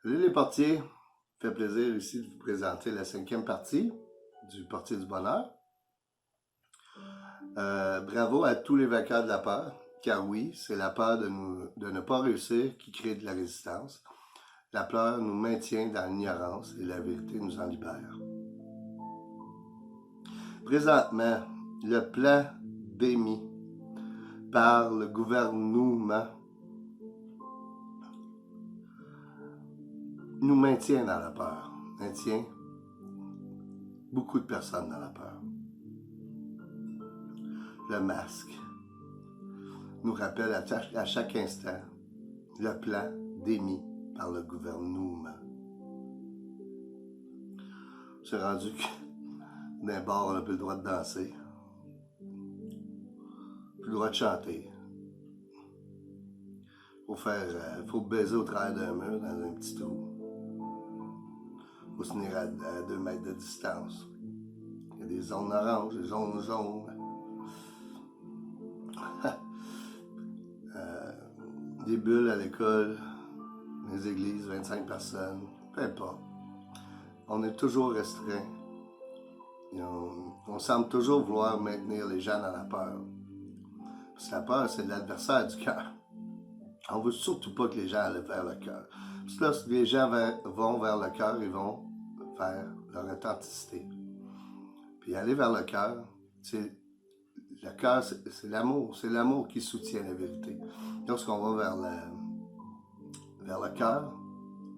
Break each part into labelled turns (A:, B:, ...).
A: Salut les portiers, fait plaisir ici de vous présenter la 5e partie du Portier du Bonheur. Bravo à tous les vainqueurs de la peur, car oui, c'est la peur de ne pas réussir qui crée de la résistance. La peur nous maintient dans l'ignorance et la vérité nous en libère. Présentement, le plan d'émis par le gouvernement nous maintient dans la peur, maintient beaucoup de personnes dans la peur. Le masque nous rappelle à chaque instant le plan démis par le gouvernement. C'est rendu que d'un bord, on n'a plus le droit de danser, plus le droit de chanter. Faut baiser au travers d'un mur dans un petit trou. Faut se tenir à 2 mètres de distance. Il y a des zones oranges, des zones jaunes. Des bulles à l'école, les églises, 25 personnes, peu importe. On est toujours restreint. On semble toujours vouloir maintenir les gens dans la peur. Parce que la peur, c'est l'adversaire du cœur. On ne veut surtout pas que les gens aillent vers le cœur. Parce que lorsque les gens vont vers le cœur, ils vont vers leur authenticité. Puis aller vers le cœur, c'est l'amour. C'est l'amour qui soutient la vérité. Lorsqu'on va vers le cœur,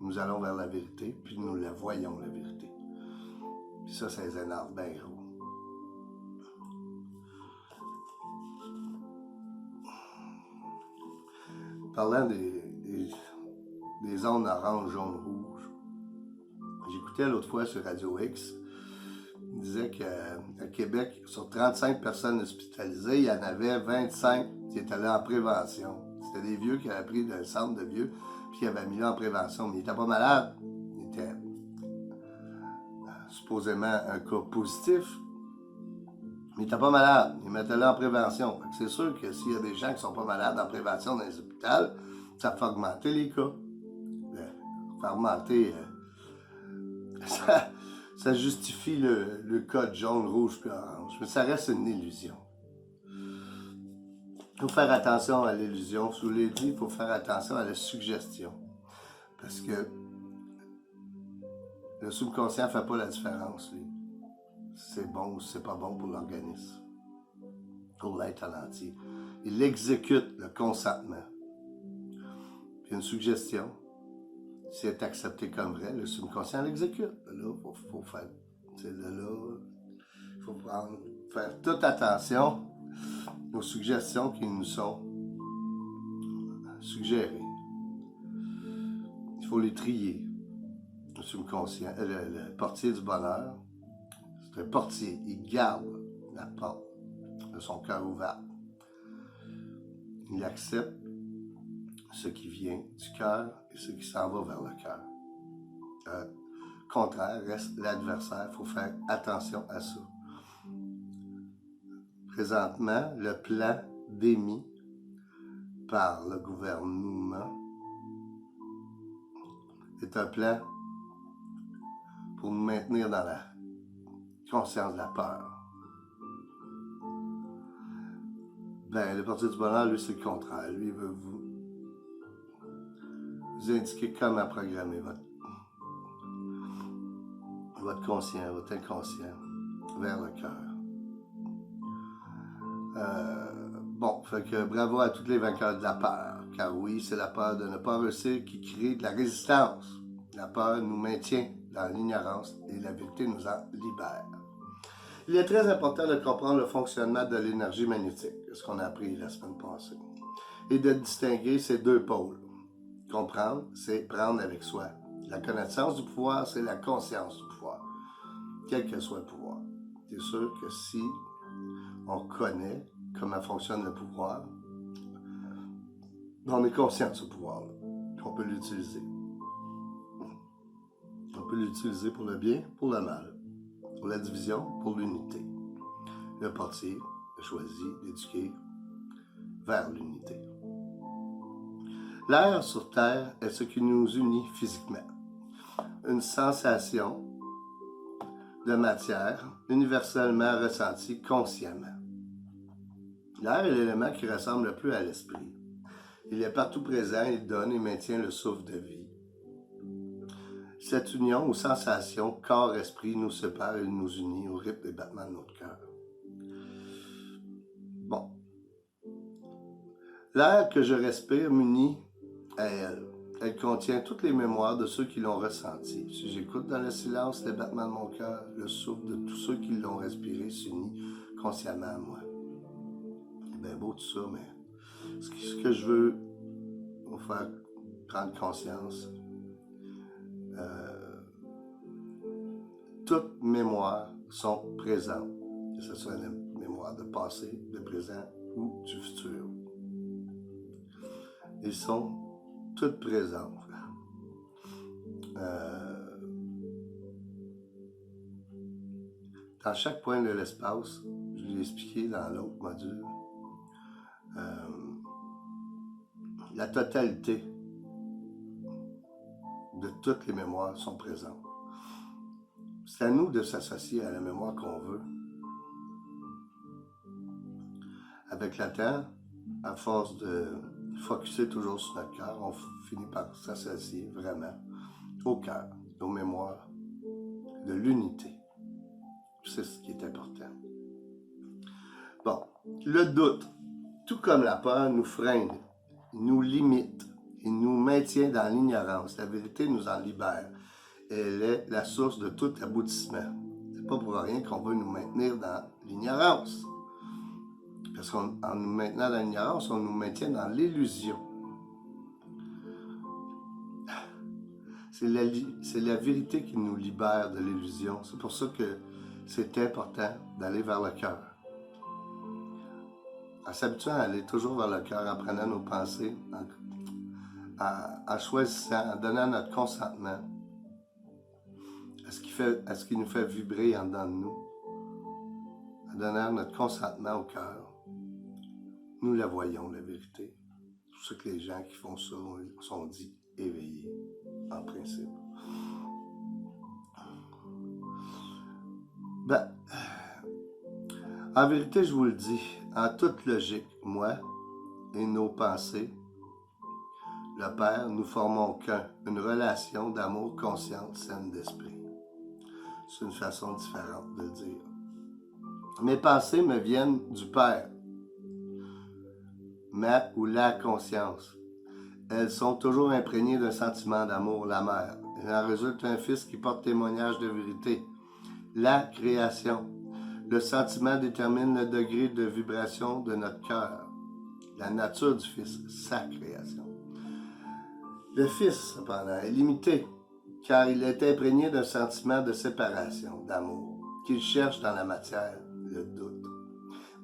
A: nous allons vers la vérité, puis nous la voyons, la vérité. Puis ça les énerve bien gros. Parlant des zones orange, jaune, rouge, j'écoutais l'autre fois sur Radio X, il disait qu'à Québec, sur 35 personnes hospitalisées, il y en avait 25 qui étaient là en prévention. C'était des vieux qui avaient pris d'un centre de vieux, puis qui avaient mis là en prévention. Mais ils n'étaient pas malades. Ils étaient supposément un cas positif, mais ils n'étaient pas malades. Ils mettaient là en prévention. C'est sûr que s'il y a des gens qui ne sont pas malades en prévention dans les hôpitaux, ça fait augmenter les cas. Ça fait augmenter... Ça justifie le code jaune, rouge puis orange. Mais ça reste une illusion. Il faut faire attention à l'illusion. Je vous l'ai dit, il faut faire attention à la suggestion. Parce que le subconscient ne fait pas la différence, lui. C'est bon ou c'est pas bon pour l'organisme. Pour l'être en entier. Il exécute le consentement. Puis une suggestion, si elle est acceptée comme vraie, le subconscient l'exécute. Là, il faut faire. Il faut faire toute attention aux suggestions qui nous sont suggérées. Il faut les trier. Le subconscient, le portier du bonheur, c'est un portier. Il garde la porte de son cœur ouvert. Il accepte ce qui vient du cœur et ce qui s'en va vers le cœur. Contraire, reste l'adversaire. Il faut faire attention à ça. Présentement, le plan démis par le gouvernement est un plan pour nous maintenir dans la conscience de la peur. Ben, le Portier du Bonheur, lui, c'est le contraire. Lui, il veut vous indiquer comment programmer votre conscient, votre inconscient vers le cœur. Bon, fait que bravo à tous les vainqueurs de la peur, car oui, c'est la peur de ne pas réussir qui crée de la résistance. La peur nous maintient dans l'ignorance et la vérité nous en libère. Il est très important de comprendre le fonctionnement de l'énergie magnétique, ce qu'on a appris la semaine passée, et de distinguer ces deux pôles. Comprendre, c'est prendre avec soi. La connaissance du pouvoir, c'est la conscience du pouvoir, quel que soit le pouvoir. C'est sûr que si on connaît comment fonctionne le pouvoir, on est conscient de ce pouvoir-là, qu'on peut l'utiliser. On peut l'utiliser pour le bien, pour le mal, pour la division, pour l'unité. Le portier a choisi d'éduquer vers l'unité. L'air sur Terre est ce qui nous unit physiquement. une sensation de matière universellement ressentie consciemment. L'air est l'élément qui ressemble le plus à l'esprit. Il est partout présent, il donne et maintient le souffle de vie. Cette union ou sensation corps-esprit nous sépare et nous unit au rythme des battements de notre cœur. Bon. L'air que je respire m'unit à elle. Elle contient toutes les mémoires de ceux qui l'ont ressenti. Si j'écoute dans le silence les battements de mon cœur, le souffle de tous ceux qui l'ont respiré s'unit consciemment à moi. C'est bien beau tout ça, mais ce que je veux vous faire prendre conscience, toutes mémoires sont présentes, que ce soit une mémoire de passé, de présent ou du futur. Ils sont toutes présentes. Dans chaque point de l'espace, je l'ai expliqué dans l'autre module, la totalité de toutes les mémoires sont présentes. C'est à nous de s'associer à la mémoire qu'on veut. Avec le temps, à force de focusser toujours sur notre cœur, on finit par s'associer vraiment au cœur, aux mémoires, de l'unité. C'est ce qui est important. Bon, le doute, tout comme la peur, nous freine, nous limite, il nous maintient dans l'ignorance. La vérité nous en libère. Elle est la source de tout aboutissement. C'est pas pour rien qu'on veut nous maintenir dans l'ignorance. Parce qu'en nous maintenant dans l'ignorance, on nous maintient dans l'illusion. C'est la vérité qui nous libère de l'illusion. C'est pour ça que c'est important d'aller vers le cœur. En s'habituant à aller toujours vers le cœur, en prenant nos pensées, en choisissant, en donnant notre consentement à ce qui nous fait vibrer en dedans de nous, en donnant notre consentement au cœur, nous la voyons, la vérité. C'est pour ça que les gens qui font ça sont dits éveillés, en principe. En vérité, je vous le dis, en toute logique, moi et nos pensées, le Père, nous formons qu'un, une relation d'amour consciente, saine d'esprit. C'est une façon différente de le dire. Mes pensées me viennent du Père, ma ou la conscience. Elles sont toujours imprégnées d'un sentiment d'amour, la mère. Il en résulte un fils qui porte témoignage de vérité. La création. Le sentiment détermine le degré de vibration de notre cœur. La nature du fils, sa création. Le fils, cependant, est limité, car il est imprégné d'un sentiment de séparation, d'amour, qu'il cherche dans la matière, le doute.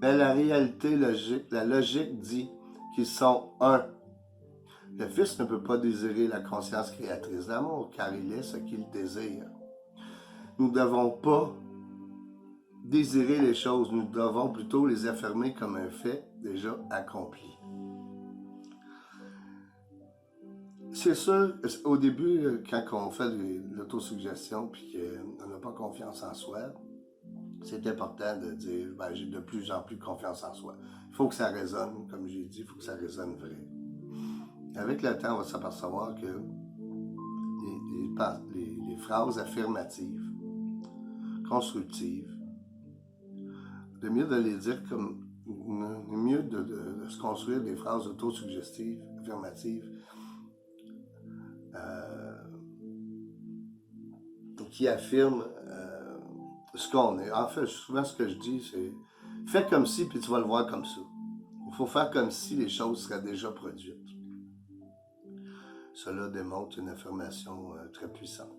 A: Mais la réalité logique, la logique dit qu'ils sont un. Le Fils ne peut pas désirer la conscience créatrice d'amour, car il est ce qu'il désire. Nous ne devons pas désirer les choses, nous devons plutôt les affirmer comme un fait déjà accompli. C'est sûr, au début, quand on fait de l'autosuggestion puis qu'on n'a pas confiance en soi, c'est important de dire j'ai de plus en plus confiance en soi. Il faut que ça résonne, comme j'ai dit, il faut que ça résonne vrai. Avec le temps, on va s'apercevoir que les phrases affirmatives, constructives, de mieux de les dire comme mieux de se construire des phrases autosuggestives, affirmatives, qui affirment ce qu'on est. En fait, souvent ce que je dis, c'est fais comme si, puis tu vas le voir comme ça. Il faut faire comme si les choses seraient déjà produites. Cela démontre une affirmation très puissante.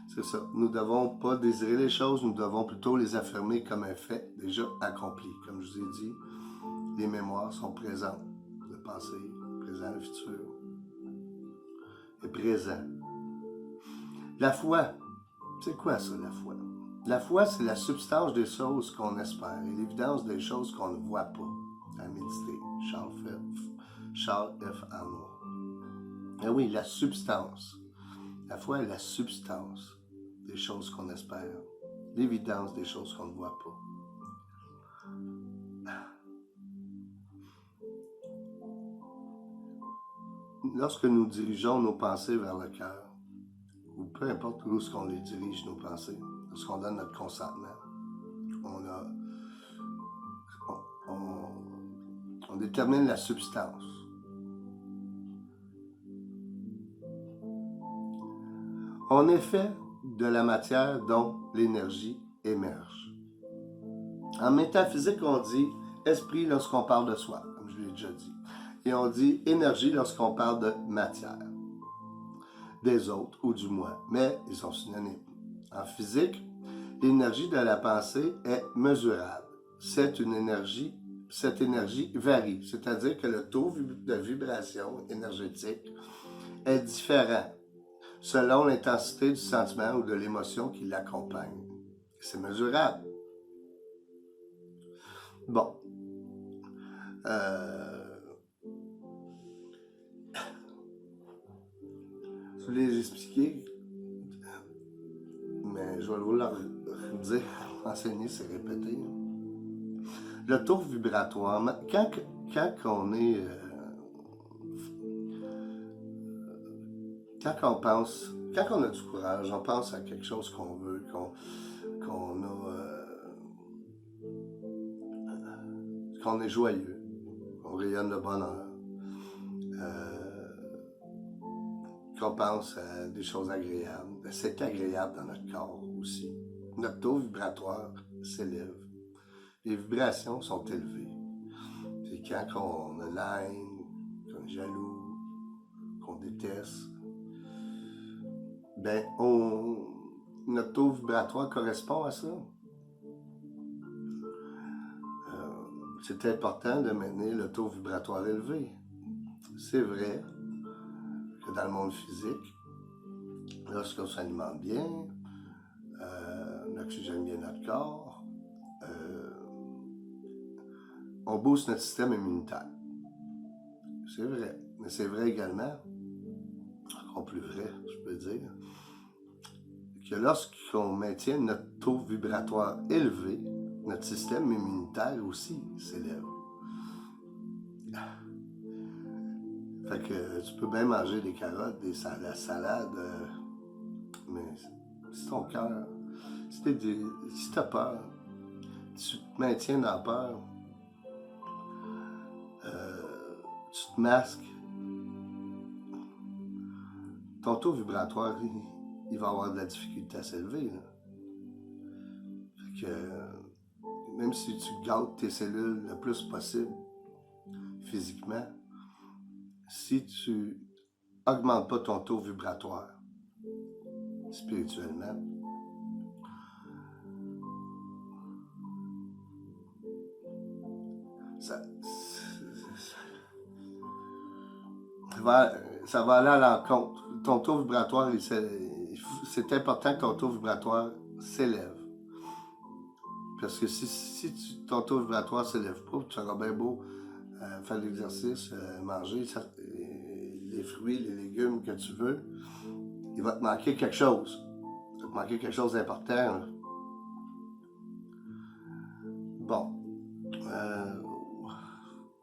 A: C'est ça. Nous ne devons pas désirer les choses, nous devons plutôt les affirmer comme un fait déjà accompli. Comme je vous ai dit, les mémoires sont présentes. Le passé, le présent, le futur. Et présent. La foi, c'est quoi ça, la foi? La foi, c'est la substance des choses qu'on espère et l'évidence des choses qu'on ne voit pas. À méditer. Charles F. Arnold. Ah oui, la substance. La foi est la substance des choses qu'on espère, l'évidence des choses qu'on ne voit pas. Lorsque nous dirigeons nos pensées vers le cœur, ou peu importe où est-ce qu'on les dirige, nos pensées, lorsqu'on donne notre consentement, on détermine la substance. On est fait de la matière dont l'énergie émerge. En métaphysique, on dit esprit lorsqu'on parle de soi, comme je l'ai déjà dit. Et on dit énergie lorsqu'on parle de matière, des autres ou du moi, mais ils sont synonymes. En physique, l'énergie de la pensée est mesurable. Cette énergie varie, c'est-à-dire que le taux de vibration énergétique est différent selon l'intensité du sentiment ou de l'émotion qui l'accompagne. C'est mesurable. Bon. Je vais les expliquer, mais je vais vous le dire. Enseigner, c'est répéter. Le taux vibratoire, quand on est... quand on a du courage, on pense à quelque chose qu'on veut, qu'on est joyeux, qu'on rayonne de bonheur, qu'on pense à des choses agréables. C'est agréable dans notre corps aussi. Notre taux vibratoire s'élève. Les vibrations sont élevées. C'est quand on a la haine, qu'on est jaloux, qu'on déteste, ben notre taux vibratoire correspond à ça. C'est important de maintenir le taux vibratoire élevé. C'est vrai que dans le monde physique, lorsqu'on s'alimente bien, on oxygène bien notre corps, on booste notre système immunitaire. C'est vrai. Mais c'est vrai également, encore plus vrai, je peux dire, que lorsqu'on maintient notre taux vibratoire élevé, notre système immunitaire aussi s'élève. Fait que tu peux bien manger des carottes, de la salade, mais si ton cœur, si tu as peur, tu te maintiens dans la peur, tu te masques, ton taux vibratoire, il va avoir de la difficulté à s'élever. Fait que même si tu gâtes tes cellules le plus possible physiquement, si tu augmentes pas ton taux vibratoire spirituellement, ça va aller à l'encontre. Ton taux vibratoire, c'est important que ton taux vibratoire s'élève. Parce que si ton taux vibratoire ne s'élève pas, tu auras bien beau faire l'exercice, manger les fruits, les légumes que tu veux, il va te manquer quelque chose. Il va te manquer quelque chose d'important. Bon.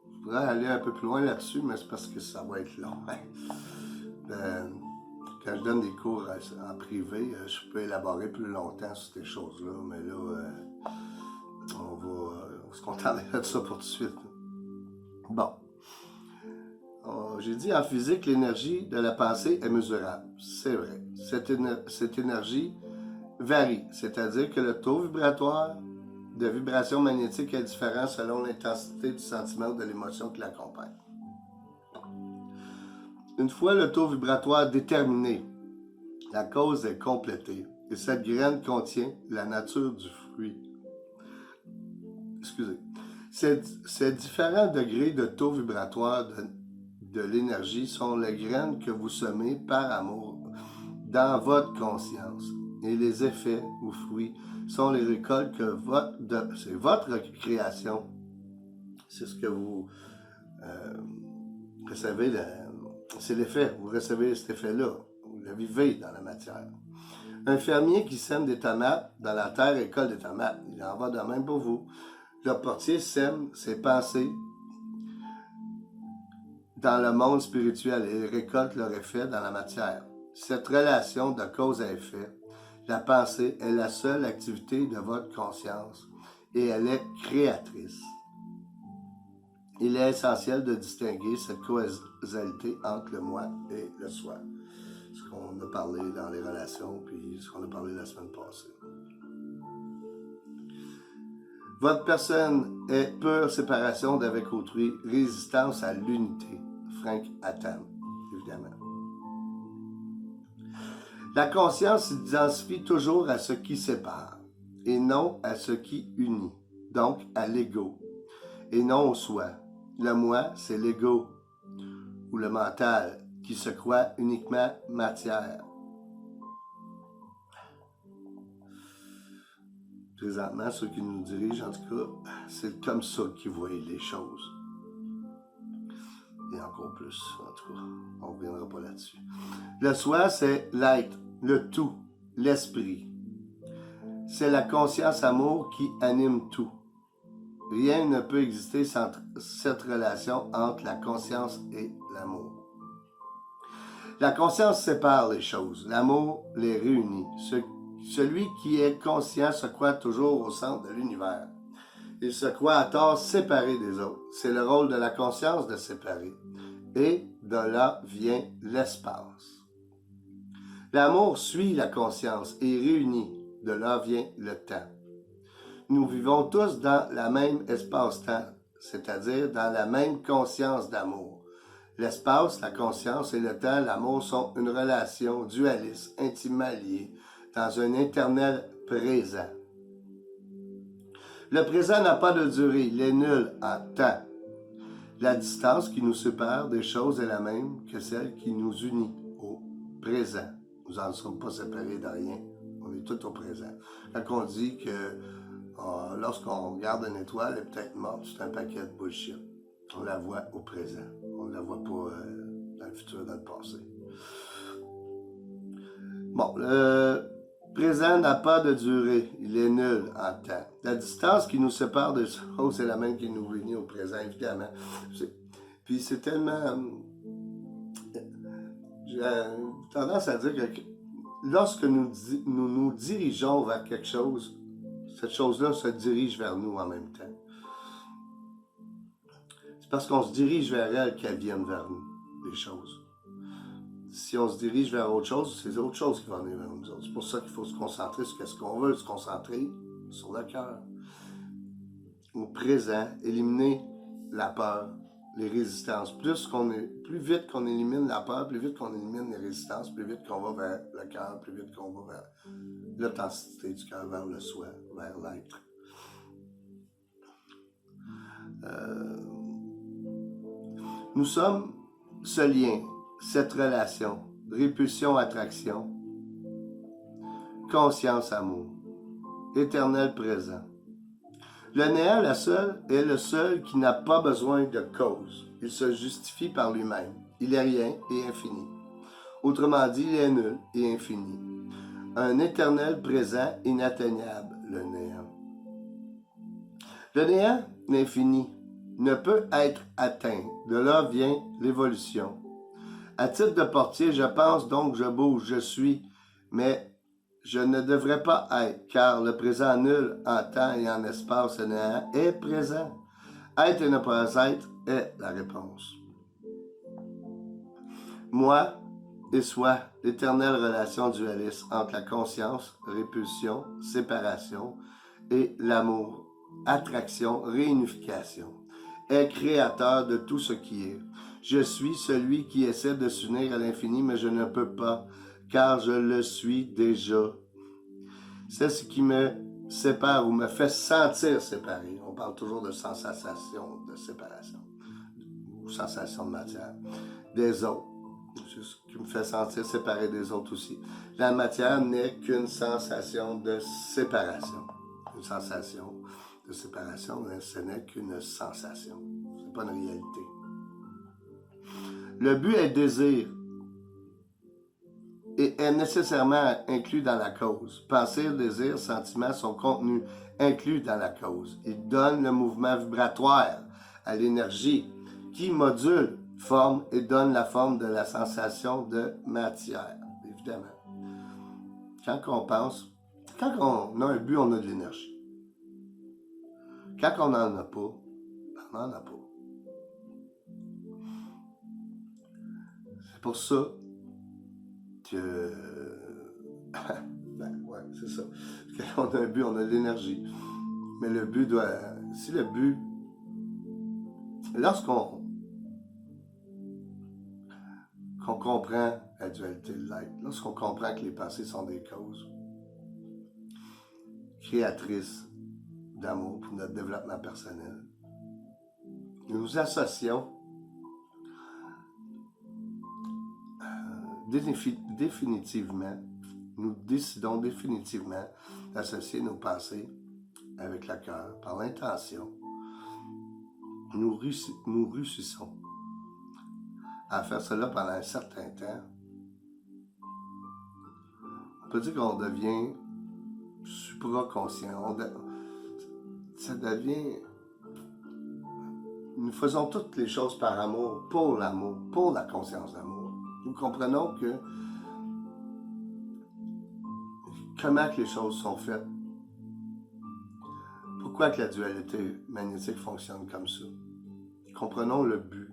A: Je pourrais aller un peu plus loin là-dessus, mais c'est parce que ça va être long. Quand je donne des cours en privé, je peux élaborer plus longtemps sur ces choses-là, mais là, on va se contenter de ça pour tout de suite. Bon. J'ai dit en physique, l'énergie de la pensée est mesurable. C'est vrai. Cette énergie varie, c'est-à-dire que le taux vibratoire de vibration magnétique est différent selon l'intensité du sentiment ou de l'émotion qui l'accompagne. Une fois le taux vibratoire déterminé, la cause est complétée et cette graine contient la nature du fruit. Excusez. Ces différents degrés de taux vibratoire de l'énergie sont les graines que vous semez par amour dans votre conscience. Et les effets ou fruits sont les récoltes que c'est votre création. C'est ce que vous recevez C'est l'effet, vous recevez cet effet-là, vous le vivez dans la matière. Un fermier qui sème des tomates dans la terre récolte des tomates. Il en va de même pour vous. Le portier sème ses pensées dans le monde spirituel et il récolte leur effet dans la matière. Cette relation de cause à effet, la pensée est la seule activité de votre conscience et elle est créatrice. Il est essentiel de distinguer cette causalité entre le moi et le soi. Ce qu'on a parlé dans les relations, puis ce qu'on a parlé la semaine passée. Votre personne est pure séparation d'avec autrui, résistance à l'unité. Frank Attam, évidemment. La conscience s'identifie toujours à ce qui sépare, et non à ce qui unit, donc à l'ego, et non au soi. Le moi, c'est l'ego, ou le mental, qui se croit uniquement matière. Présentement, ceux qui nous dirigent, en tout cas, c'est comme ça qu'ils voient les choses. Et encore plus, en tout cas, on ne reviendra pas là-dessus. Le soi, c'est l'être, le tout, l'esprit. C'est la conscience amour qui anime tout. Rien ne peut exister sans cette relation entre la conscience et l'amour. La conscience sépare les choses, l'amour les réunit. Celui qui est conscient se croit toujours au centre de l'univers. Il se croit à tort séparé des autres. C'est le rôle de la conscience de séparer. Et de là vient l'espace. L'amour suit la conscience et réunit. De là vient le temps. Nous vivons tous dans la même espace-temps, c'est-à-dire dans la même conscience d'amour. L'espace, la conscience et le temps, l'amour sont une relation dualiste, intimement liée, dans un éternel présent. Le présent n'a pas de durée, il est nul en temps. La distance qui nous sépare des choses est la même que celle qui nous unit au présent. Nous n'en sommes pas séparés de rien, on est tous au présent. Quand on dit que lorsqu'on regarde une étoile, elle est peut-être morte, c'est un paquet de bullshit. On la voit au présent, on ne la voit pas dans le futur, dans le passé. Bon, le présent n'a pas de durée, il est nul en temps. La distance qui nous sépare des choses est la même qui nous réunit au présent, évidemment. Puis c'est tellement... J'ai tendance à dire que lorsque nous dirigeons vers quelque chose, cette chose-là se dirige vers nous en même temps. C'est parce qu'on se dirige vers elle qu'elles viennent vers nous, les choses. Si on se dirige vers autre chose, c'est autre chose qui va venir vers nous autres. C'est pour ça qu'il faut se concentrer sur ce qu'on veut, se concentrer sur le cœur. Au présent, éliminer la peur, les résistances. Plus vite qu'on élimine la peur, plus vite qu'on élimine les résistances, plus vite qu'on va vers le cœur, plus vite qu'on va vers l'authenticité du cœur, vers le soi, vers l'être. Nous sommes ce lien, cette relation, répulsion-attraction, conscience-amour, éternel présent. Le néant, est le seul qui n'a pas besoin de cause. Il se justifie par lui-même. Il est rien et infini. Autrement dit, il est nul et infini. Un éternel présent inatteignable, le néant. Le néant, l'infini, ne peut être atteint. De là vient l'évolution. À titre de portier, je pense donc, je bouge, je suis, mais je ne devrais pas être, car le présent nul en temps et en espace néant est présent. Être et ne pas être est la réponse. Moi et soi, l'éternelle relation dualiste entre la conscience, répulsion, séparation et l'amour, attraction, réunification, est créateur de tout ce qui est. Je suis celui qui essaie de s'unir à l'infini, mais je ne peux pas, car je le suis déjà. C'est ce qui me sépare ou me fait sentir séparé. On parle toujours de sensation de séparation, ou sensation de matière, des autres. C'est ce qui me fait sentir séparé des autres aussi. La matière n'est qu'une sensation de séparation. Une sensation de séparation, mais ce n'est qu'une sensation. Ce n'est pas une réalité. Le but est désir et est nécessairement inclus dans la cause. Pensée, désir, sentiment sont contenus, inclus dans la cause. Ils donnent le mouvement vibratoire à l'énergie qui module, forme et donne la forme de la sensation de matière, évidemment. Quand on pense, quand on a un but, on a de l'énergie. Quand on n'en a pas, on n'en a pas. C'est pour ça que... ben ouais, c'est ça. Quand on a un but, on a de l'énergie. Mais le but doit... Si le but... Lorsqu'on comprend la dualité de l'être, lorsqu'on comprend que les passés sont des causes créatrices d'amour pour notre développement personnel, nous nous associons définitivement, nous décidons définitivement d'associer nos passés avec le cœur par l'intention. Nous réussissons à faire cela pendant un certain temps. On peut dire qu'on devient supraconscient. Ça devient... Nous faisons toutes les choses par amour, pour la conscience d'amour. Nous comprenons que comment que les choses sont faites. Pourquoi que la dualité magnétique fonctionne comme ça. Comprenons le but.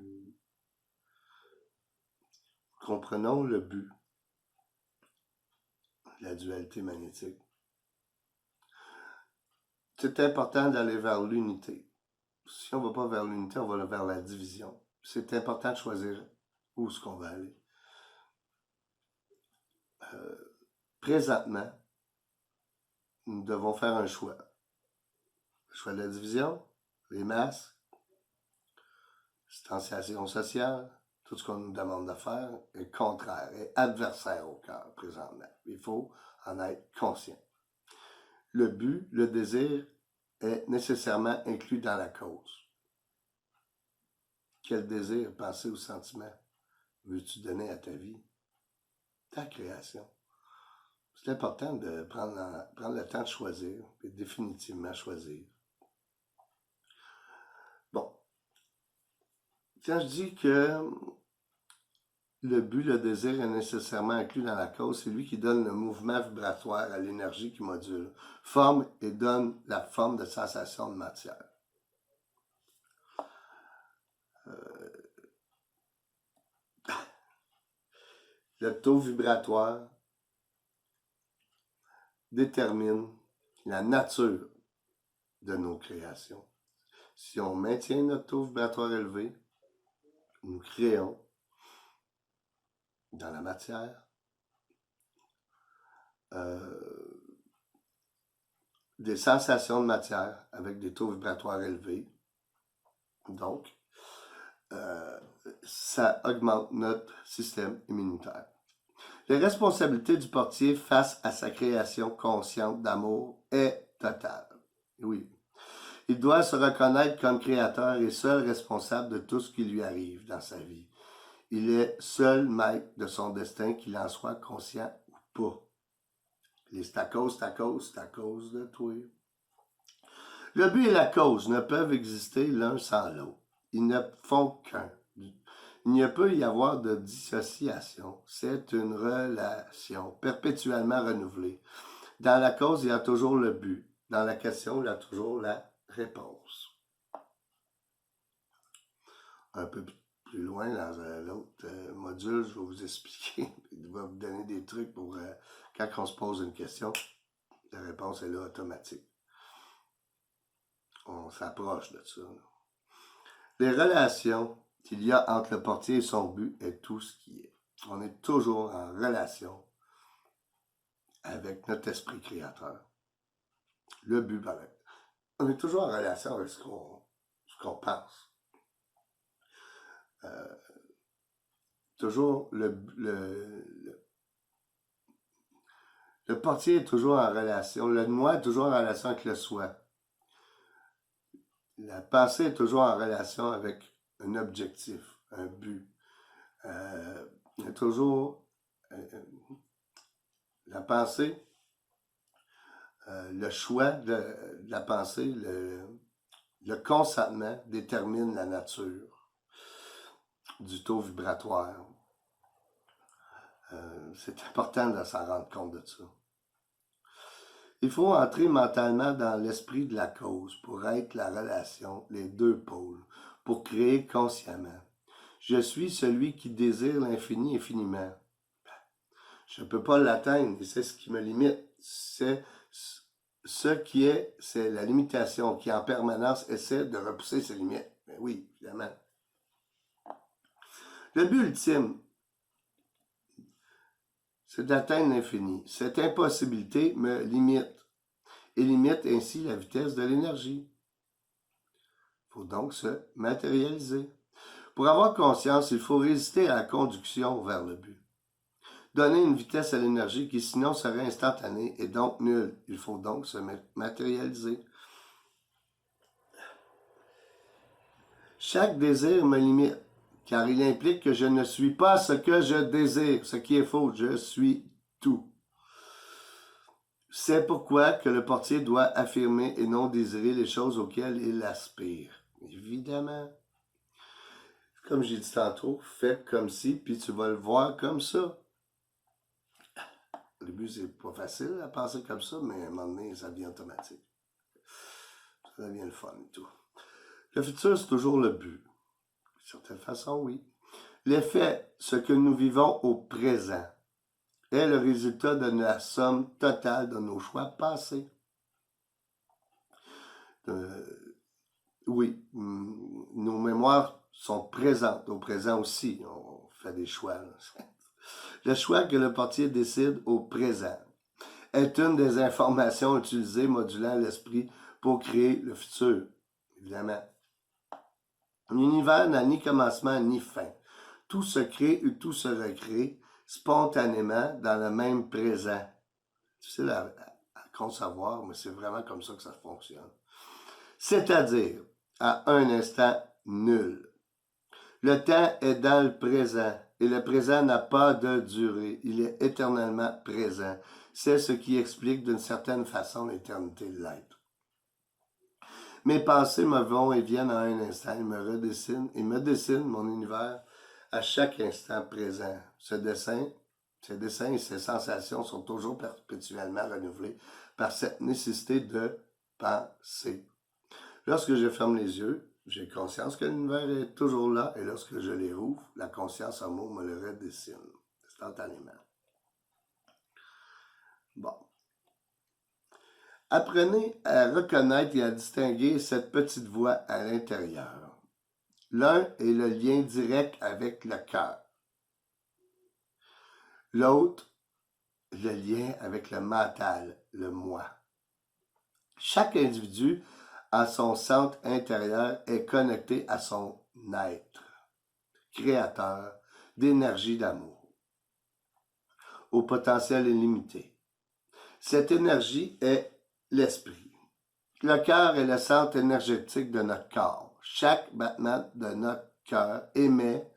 A: Comprenons le but de la dualité magnétique. C'est important d'aller vers l'unité. Si on ne va pas vers l'unité, on va aller vers la division. C'est important de choisir où est-ce qu'on va aller. Présentement, nous devons faire un choix. Le choix de la division, les masques, distanciation sociale, tout ce qu'on nous demande de faire est contraire, est adversaire au cœur présentement. Il faut en être conscient. Le but, le désir, est nécessairement inclus dans la cause. Quel désir, pensée ou sentiment veux-tu donner à ta vie? Ta création. C'est important de prendre le temps de choisir, et définitivement choisir. Bon. Quand je dis que le but, le désir est nécessairement inclus dans la cause, c'est lui qui donne le mouvement vibratoire à l'énergie qui module, forme et donne la forme de sensation de matière. Le taux vibratoire détermine la nature de nos créations. Si on maintient notre taux vibratoire élevé, nous créons dans la matière des sensations de matière avec des taux vibratoires élevés. Donc, ça augmente notre système immunitaire. Les responsabilités du portier face à sa création consciente d'amour est totale. Oui. Il doit se reconnaître comme créateur et seul responsable de tout ce qui lui arrive dans sa vie. Il est seul maître de son destin, qu'il en soit conscient ou pas. C'est à cause de toi. Le but et la cause ne peuvent exister l'un sans l'autre. Ils ne font qu'un. Il ne peut y avoir de dissociation. C'est une relation perpétuellement renouvelée. Dans la cause, il y a toujours le but. Dans la question, il y a toujours la réponse. Un peu plus loin, dans l'autre module, je vais vous expliquer. Il va vous donner des trucs pour quand on se pose une question, la réponse est là automatique. On s'approche de ça. Les relations qu'il y a entre le portier et son but est tout ce qui est. On est toujours en relation avec notre esprit créateur. Le but, pareil. On est toujours en relation avec ce qu'on pense. Toujours le portier est toujours en relation. Le moi est toujours en relation avec le soi. La pensée est toujours en relation avec un objectif, un but. Il y a toujours la pensée, le choix de la pensée, le consentement détermine la nature du taux vibratoire. C'est important de s'en rendre compte de ça. Il faut entrer mentalement dans l'esprit de la cause pour être la relation, les deux pôles, pour créer consciemment. Je suis celui qui désire l'infini infiniment. Je ne peux pas l'atteindre et c'est ce qui me limite. C'est la limitation qui en permanence essaie de repousser ses limites. Mais oui, évidemment. Le but ultime, c'est d'atteindre l'infini. Cette impossibilité me limite et limite ainsi la vitesse de l'énergie. Il faut donc se matérialiser. Pour avoir conscience, il faut résister à la conduction vers le but. Donner une vitesse à l'énergie qui sinon serait instantanée et donc nulle. Il faut donc se matérialiser. Chaque désir me limite, car il implique que je ne suis pas ce que je désire, ce qui est faux, je suis tout. C'est pourquoi que le portier doit affirmer et non désirer les choses auxquelles il aspire. Évidemment. Comme j'ai dit tantôt, fais comme si, puis tu vas le voir comme ça. Au début, c'est pas facile à penser comme ça, mais à un moment donné, ça devient automatique. Ça devient le fun et tout. Le futur, c'est toujours le but. D'une certaine façon, oui. L'effet, ce que nous vivons au présent, est le résultat de la somme totale de nos choix passés. Oui, nos mémoires sont présentes au présent aussi. On fait des choix. Là. Le choix que le portier décide au présent est une des informations utilisées modulant l'esprit pour créer le futur, évidemment. L'univers n'a ni commencement ni fin. Tout se crée ou tout se recrée spontanément dans le même présent. C'est difficile à concevoir, mais c'est vraiment comme ça que ça fonctionne. C'est-à-dire à un instant nul. Le temps est dans le présent et le présent n'a pas de durée. Il est éternellement présent. C'est ce qui explique d'une certaine façon l'éternité de l'être. Mes pensées me vont et viennent à un instant. Ils me redessinent et me dessinent mon univers à chaque instant présent. Ces dessins et ces sensations sont toujours perpétuellement renouvelés par cette nécessité de penser. Lorsque je ferme les yeux, j'ai conscience que l'univers est toujours là et lorsque je les rouvre, la conscience en moi me le redessine instantanément. Bon. Apprenez à reconnaître et à distinguer cette petite voix à l'intérieur. L'un est le lien direct avec le cœur. L'autre, le lien avec le mental, le moi. Chaque individu, à son centre intérieur, est connecté à son être, créateur d'énergie d'amour, au potentiel illimité. Cette énergie est l'esprit. Le cœur est le centre énergétique de notre corps. Chaque battement de notre cœur émet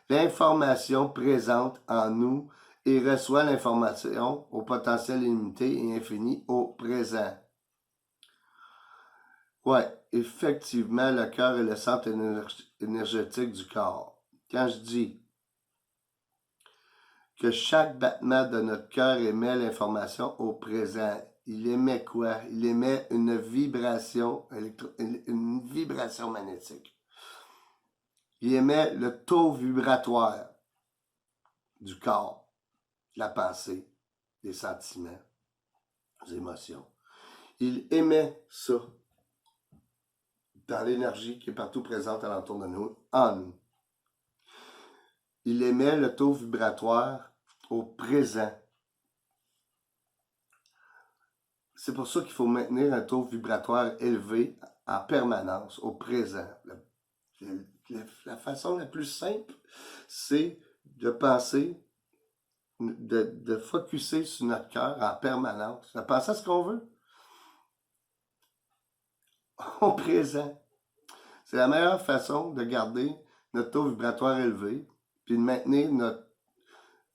A: l'information présente en nous et reçoit l'information au potentiel illimité et infini au présent. Ouais, effectivement, le cœur est le centre énergétique du corps. Quand je dis que chaque battement de notre cœur émet l'information au présent, il émet quoi? Il émet une vibration magnétique. Il émet le taux vibratoire du corps, de la pensée, des sentiments, des émotions. Il émet ça dans l'énergie qui est partout présente alentour de nous, en nous. Il émet le taux vibratoire au présent. C'est pour ça qu'il faut maintenir un taux vibratoire élevé en permanence, au présent. La façon la plus simple, c'est de penser, de focusser sur notre cœur en permanence, de penser à ce qu'on veut au présent. C'est la meilleure façon de garder notre taux vibratoire élevé, puis de maintenir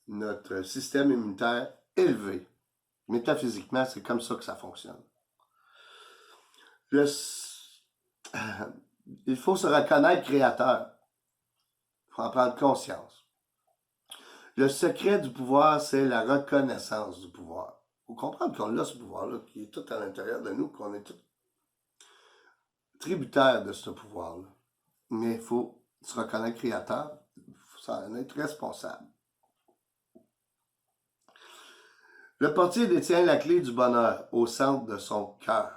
A: notre système immunitaire élevé. Métaphysiquement, c'est comme ça que ça fonctionne. Il faut se reconnaître créateur. Il faut en prendre conscience. Le secret du pouvoir, c'est la reconnaissance du pouvoir. Il faut comprendre qu'on a ce pouvoir-là, qui est tout à l'intérieur de nous, qu'on est tout tributaire de ce pouvoir-là. Mais il faut se reconnaître créateur, il faut s'en être responsable. Le portier détient la clé du bonheur au centre de son cœur.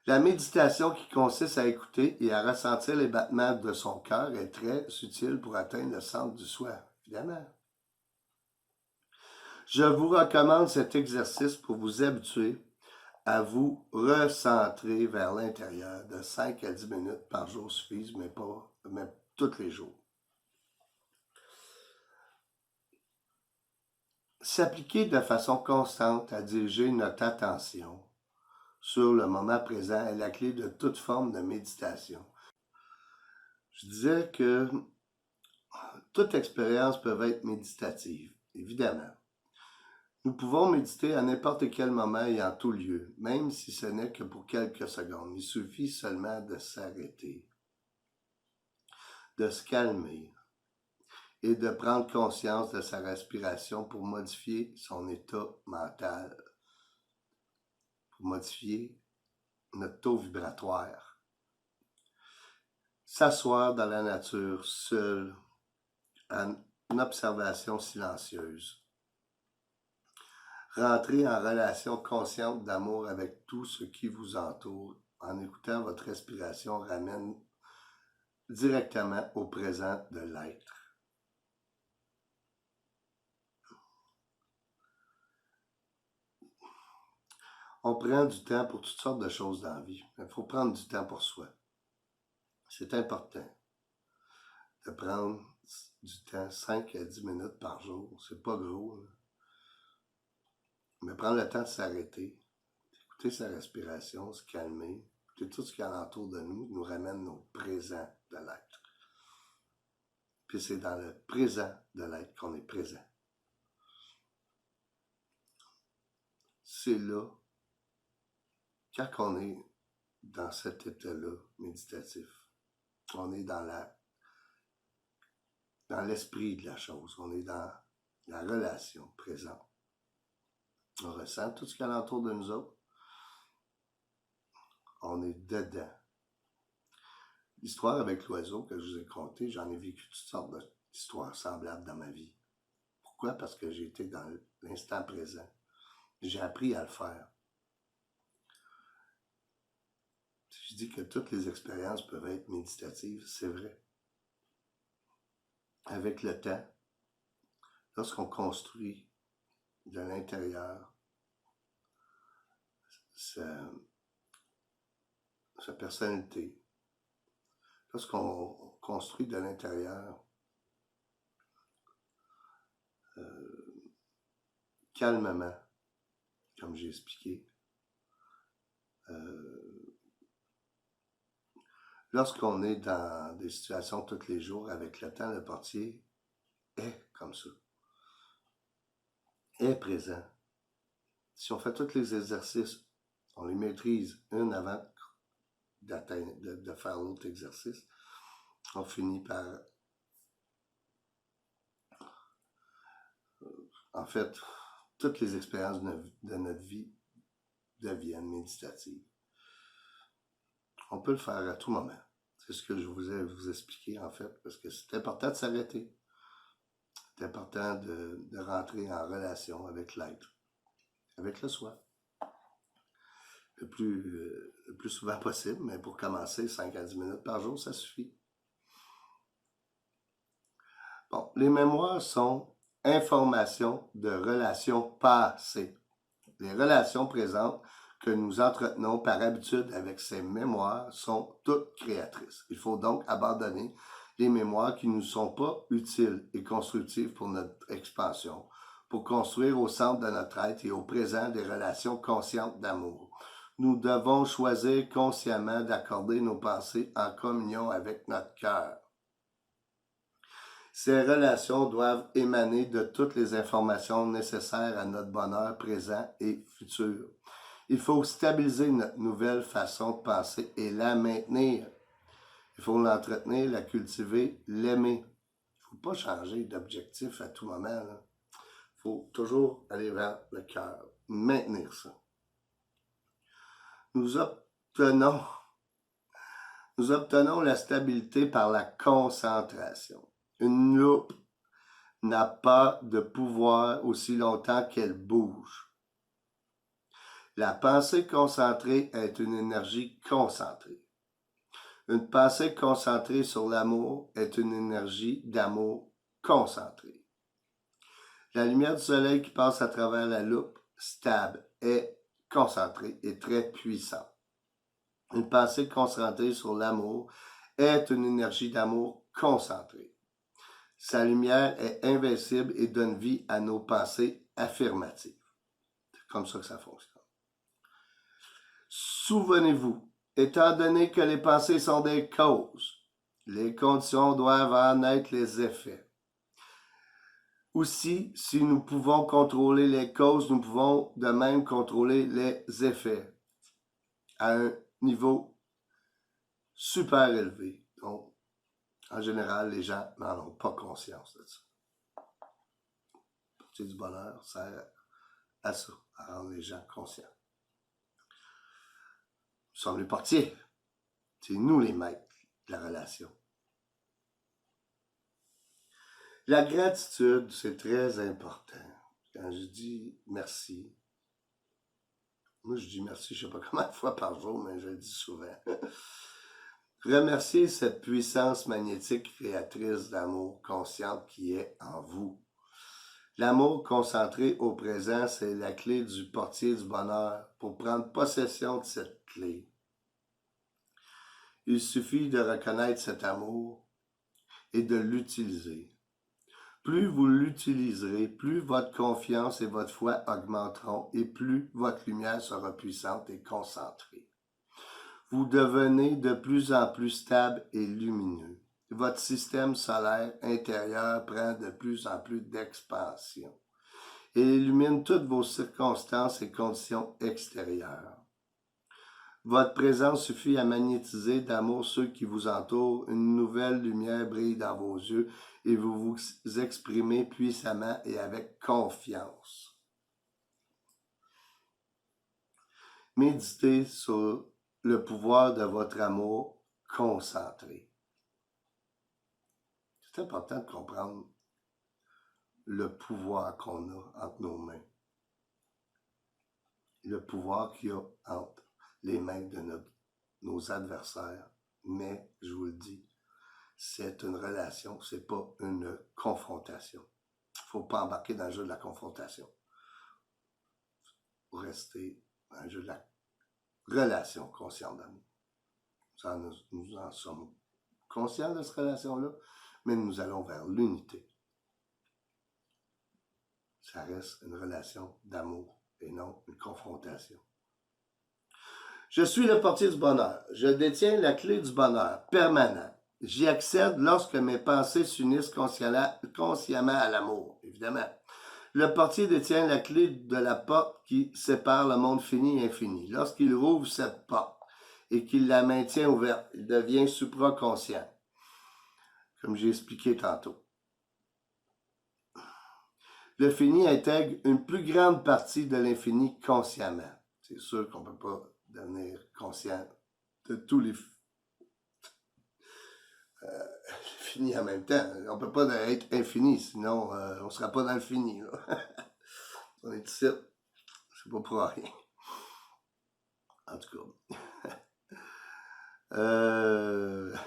A: La méditation qui consiste à écouter et à ressentir les battements de son cœur est très utile pour atteindre le centre du soi, évidemment. Je vous recommande cet exercice pour vous habituer à vous recentrer vers l'intérieur. De 5 à 10 minutes par jour suffisent, mais tous les jours. S'appliquer de façon constante à diriger notre attention sur le moment présent est la clé de toute forme de méditation. Je disais que toute expérience peut être méditative, évidemment. Nous pouvons méditer à n'importe quel moment et en tout lieu, même si ce n'est que pour quelques secondes. Il suffit seulement de s'arrêter, de se calmer et de prendre conscience de sa respiration pour modifier son état mental, pour modifier notre taux vibratoire. S'asseoir dans la nature, seul, en observation silencieuse. Rentrer en relation consciente d'amour avec tout ce qui vous entoure en écoutant votre respiration ramène directement au présent de l'être. On prend du temps pour toutes sortes de choses dans la vie. Il faut prendre du temps pour soi. C'est important de prendre du temps, 5 à 10 minutes par jour. C'est pas gros, là. Mais prendre le temps de s'arrêter, d'écouter sa respiration, se calmer, écouter tout ce qui est alentour de nous, nous ramène au présent de l'être. Puis c'est dans le présent de l'être qu'on est présent. C'est là, quand on est dans cet état-là méditatif, on est dans l'esprit de la chose, on est dans la relation présente. On ressent tout ce qui est alentour de nous autres. On est dedans. L'histoire avec l'oiseau que je vous ai contée, j'en ai vécu toutes sortes d'histoires semblables dans ma vie. Pourquoi? Parce que j'ai été dans l'instant présent. J'ai appris à le faire. Je dis que toutes les expériences peuvent être méditatives, c'est vrai. Avec le temps, lorsqu'on construit de l'intérieur sa personnalité, lorsqu'on construit de l'intérieur calmement, comme j'ai expliqué, lorsqu'on est dans des situations tous les jours, avec le temps, le portier est comme ça, est présent. Si on fait tous les exercices, on les maîtrise une avant de faire l'autre exercice, on finit par... En fait, toutes les expériences de notre vie deviennent méditatives. On peut le faire à tout moment. C'est ce que je vous ai expliqué, en fait, parce que c'est important de s'arrêter. C'est important de rentrer en relation avec l'être, avec le soi. Le plus souvent possible, mais pour commencer, 5 à 10 minutes par jour, ça suffit. Bon, les mémoires sont informations de relations passées. Les relations présentes que nous entretenons par habitude avec ces mémoires sont toutes créatrices. Il faut donc abandonner les mémoires qui ne nous sont pas utiles et constructives pour notre expansion, pour construire au centre de notre être et au présent des relations conscientes d'amour. Nous devons choisir consciemment d'accorder nos pensées en communion avec notre cœur. Ces relations doivent émaner de toutes les informations nécessaires à notre bonheur présent et futur. Il faut stabiliser notre nouvelle façon de penser et la maintenir. Il faut l'entretenir, la cultiver, l'aimer. Il ne faut pas changer d'objectif à tout moment. Il faut toujours aller vers le cœur, maintenir ça. Nous obtenons la stabilité par la concentration. Une loupe n'a pas de pouvoir aussi longtemps qu'elle bouge. La pensée concentrée est une énergie concentrée. Une pensée concentrée sur l'amour est une énergie d'amour concentrée. La lumière du soleil qui passe à travers la loupe, stable, est concentrée et très puissante. Une pensée concentrée sur l'amour est une énergie d'amour concentrée. Sa lumière est invincible et donne vie à nos pensées affirmatives. C'est comme ça que ça fonctionne. Souvenez-vous, étant donné que les pensées sont des causes, les conditions doivent en être les effets. Aussi, si nous pouvons contrôler les causes, nous pouvons de même contrôler les effets à un niveau super élevé. Donc, en général, les gens n'en ont pas conscience de ça. La partie du bonheur sert à ça, à rendre les gens conscients. Nous sommes les portiers. C'est nous les maîtres de la relation. La gratitude, c'est très important. Quand je dis merci, moi je dis merci, je ne sais pas combien de fois par jour, mais je le dis souvent. Remerciez cette puissance magnétique créatrice d'amour consciente qui est en vous. L'amour concentré au présent, c'est la clé du portier du bonheur pour prendre possession de cette clé. Il suffit de reconnaître cet amour et de l'utiliser. Plus vous l'utiliserez, plus votre confiance et votre foi augmenteront et plus votre lumière sera puissante et concentrée. Vous devenez de plus en plus stable et lumineux. Votre système solaire intérieur prend de plus en plus d'expansion et illumine toutes vos circonstances et conditions extérieures. Votre présence suffit à magnétiser d'amour ceux qui vous entourent. Une nouvelle lumière brille dans vos yeux et vous vous exprimez puissamment et avec confiance. Méditez sur le pouvoir de votre amour concentré. C'est important de comprendre le pouvoir qu'on a entre nos mains. Le pouvoir qu'il y a entre les mains de nos adversaires. Mais, je vous le dis, c'est une relation, c'est pas une confrontation. Il ne faut pas embarquer dans le jeu de la confrontation. Il faut rester dans le jeu de la relation consciente d'amour. Nous en sommes conscients de cette relation-là, mais nous allons vers l'unité. Ça reste une relation d'amour et non une confrontation. Je suis le portier du bonheur. Je détiens la clé du bonheur permanent. J'y accède lorsque mes pensées s'unissent consciemment à l'amour, évidemment. Le portier détient la clé de la porte qui sépare le monde fini et infini. Lorsqu'il rouvre cette porte et qu'il la maintient ouverte, il devient supraconscient, comme j'ai expliqué tantôt. Le fini intègre une plus grande partie de l'infini consciemment. C'est sûr qu'on ne peut pas devenir conscient de tous les finis en même temps. On ne peut pas être infini, sinon on ne sera pas dans le fini. Là. On est ici, c'est pas pour rien. En tout cas.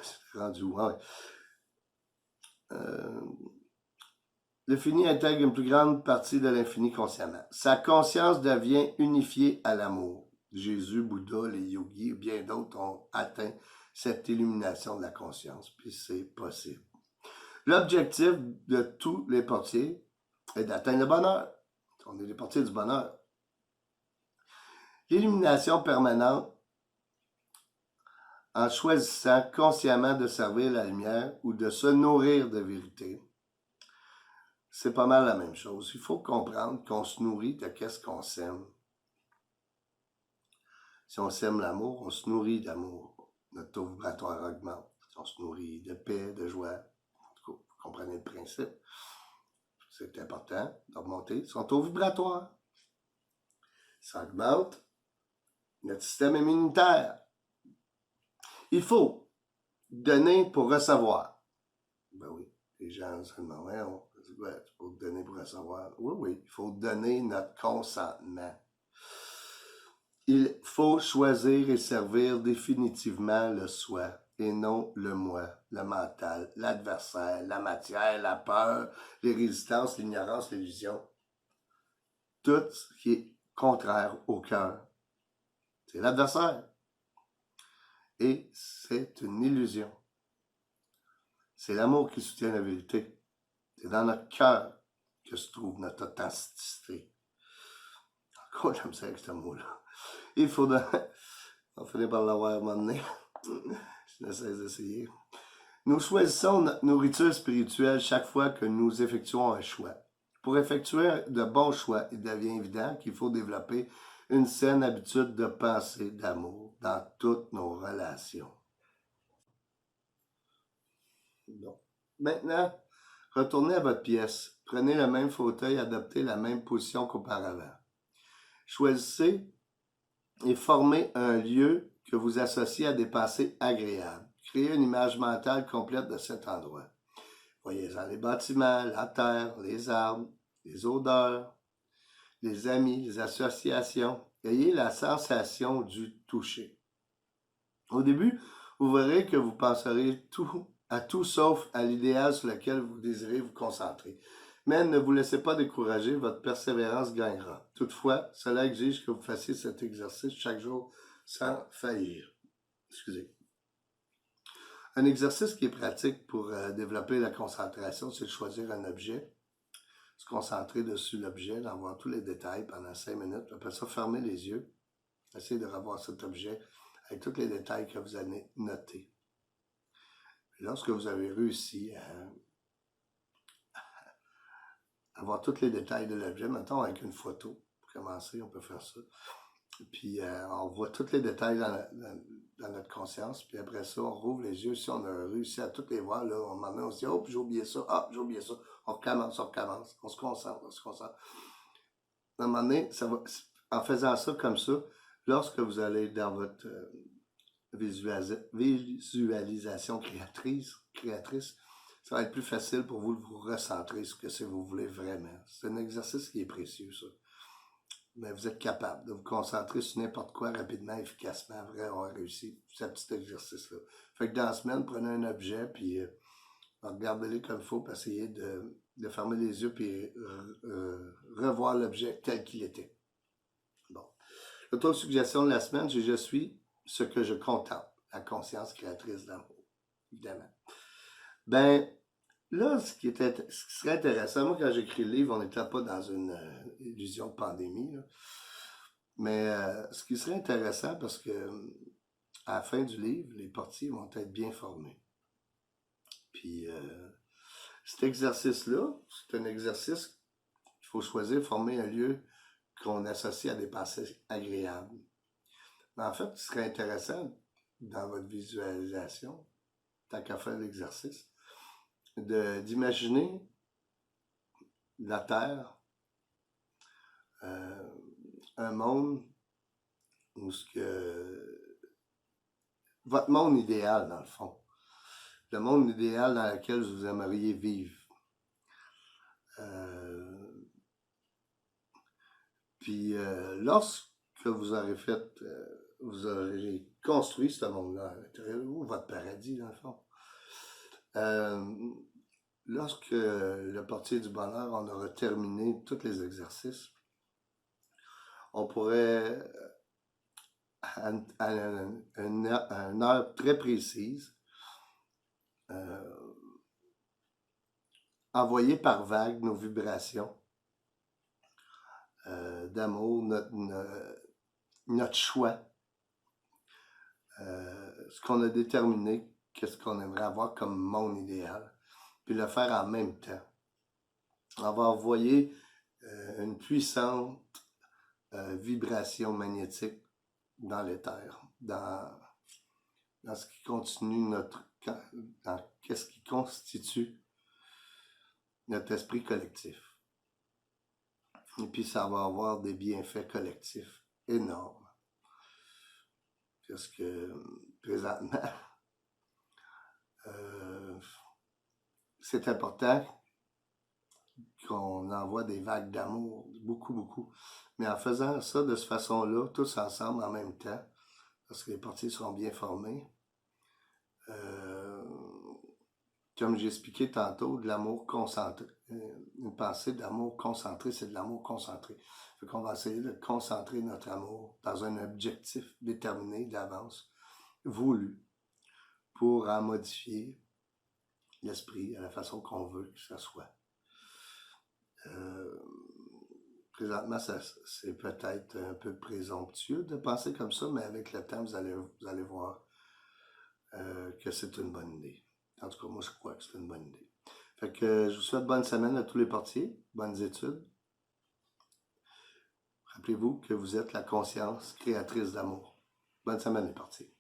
A: C'est rendu où? Ouais. Le fini intègre une plus grande partie de l'infini consciemment. Sa conscience devient unifiée à l'amour. Jésus, Bouddha, les yogis, bien d'autres ont atteint cette illumination de la conscience, puis c'est possible. L'objectif de tous les portiers est d'atteindre le bonheur. On est les portiers du bonheur. L'illumination permanente, en choisissant consciemment de servir la lumière ou de se nourrir de vérité, c'est pas mal la même chose. Il faut comprendre qu'on se nourrit de qu'est-ce qu'on sème. Si on sème l'amour, on se nourrit d'amour. Notre taux vibratoire augmente. Si on se nourrit de paix, de joie, en tout cas, vous comprenez le principe. C'est important d'augmenter son taux vibratoire. Ça augmente notre système immunitaire. Il faut donner pour recevoir. Ben oui, les gens seulement, ouais, il faut donner pour recevoir. Oui, oui, il faut donner notre consentement. Il faut choisir et servir définitivement le soi et non le moi, le mental, l'adversaire, la matière, la peur, les résistances, l'ignorance, l'illusion. Tout ce qui est contraire au cœur, c'est l'adversaire. Et c'est une illusion. C'est l'amour qui soutient la vérité. C'est dans notre cœur que se trouve notre authenticité. Encore, j'aime ça avec ce mot-là. Il faudra... On finit par l'avoir à un moment donné. Je n'essaie d'essayer. Nous choisissons notre nourriture spirituelle chaque fois que nous effectuons un choix. Pour effectuer de bons choix, il devient évident qu'il faut développer une saine habitude de pensée, d'amour dans toutes nos relations. Bon. Maintenant, retournez à votre pièce. Prenez le même fauteuil, adoptez la même position qu'auparavant. Choisissez et formez un lieu que vous associez à des pensées agréables. Créez une image mentale complète de cet endroit. Voyez-en les bâtiments, la terre, les arbres, les odeurs, les amis, les associations. Ayez la sensation du toucher. Au début, vous verrez que vous penserez à tout sauf à l'idéal sur lequel vous désirez vous concentrer. Mais ne vous laissez pas décourager, votre persévérance gagnera. Toutefois, cela exige que vous fassiez cet exercice chaque jour sans faillir. Excusez. Un exercice qui est pratique pour développer la concentration, c'est de choisir un objet, se concentrer dessus l'objet, d'en voir tous les détails pendant 5 minutes, après ça, fermer les yeux, essayez de revoir cet objet avec tous les détails que vous avez notés. Lorsque vous avez réussi à voir tous les détails de l'objet, mettons avec une photo, pour commencer, on peut faire ça. Puis on voit tous les détails dans notre conscience, puis après ça, on rouvre les yeux. Si on a réussi à tous les voir, là, on m'en met, on se dit, oh, j'ai oublié ça, ah, j'ai oublié ça. On recommence, on se concentre, on se concentre. À un moment donné, en faisant ça comme ça, lorsque vous allez dans votre visualisation créatrice, ça va être plus facile pour vous de vous recentrer sur ce que c'est que vous voulez vraiment. C'est un exercice qui est précieux, ça. Mais vous êtes capable de vous concentrer sur n'importe quoi rapidement, efficacement. Vrai, on a réussi ce petit exercice-là. Fait que dans la semaine, prenez un objet, puis regardez-le comme il faut, puis essayez de fermer les yeux, puis revoir l'objet tel qu'il était. Bon. L'autosuggestion de la semaine, c'est je suis ce que je contemple. La conscience créatrice d'amour, évidemment. Ben, là, ce qui serait intéressant, moi, quand j'écris le livre, on n'était pas dans une illusion de pandémie, là. Mais ce qui serait intéressant, parce que à la fin du livre, les portiers vont être bien formés. Puis cet exercice-là, c'est un exercice qu'il faut choisir, former un lieu qu'on associe à des pensées agréables. Mais en fait, ce serait intéressant, dans votre visualisation, tant qu'à faire l'exercice, d'imaginer la Terre, un monde où votre monde idéal, dans le fond. Le monde idéal dans lequel vous aimeriez vivre. Puis lorsque vous aurez vous aurez construit ce monde-là, ou votre paradis, dans le fond. Lorsque le portier du bonheur, on aura terminé tous les exercices, on pourrait, à une heure très précise, envoyer par vague nos vibrations d'amour, notre choix, ce qu'on a déterminé, qu'est-ce qu'on aimerait avoir comme monde idéal, puis le faire en même temps. on va envoyer une puissante vibration magnétique dans l'éther, dans ce qui continue qu'est-ce qui constitue notre esprit collectif. Et puis ça va avoir des bienfaits collectifs énormes. Parce que présentement, c'est important qu'on envoie des vagues d'amour, beaucoup, beaucoup. Mais en faisant ça de cette façon-là, tous ensemble en même temps, parce que les parties seront bien formées, comme j'ai expliqué tantôt, de l'amour concentré. Une pensée d'amour concentré, c'est de l'amour concentré. Fait qu'on va essayer de concentrer notre amour dans un objectif déterminé d'avance, voulu, pour en modifier l'esprit à la façon qu'on veut que ça soit. Présentement, c'est peut-être un peu présomptueux de penser comme ça, mais avec le temps, vous allez voir que c'est une bonne idée. En tout cas, moi, je crois que c'est une bonne idée. Fait que je vous souhaite bonne semaine à tous les portiers, bonnes études. Rappelez-vous que vous êtes la conscience créatrice d'amour. Bonne semaine les portiers.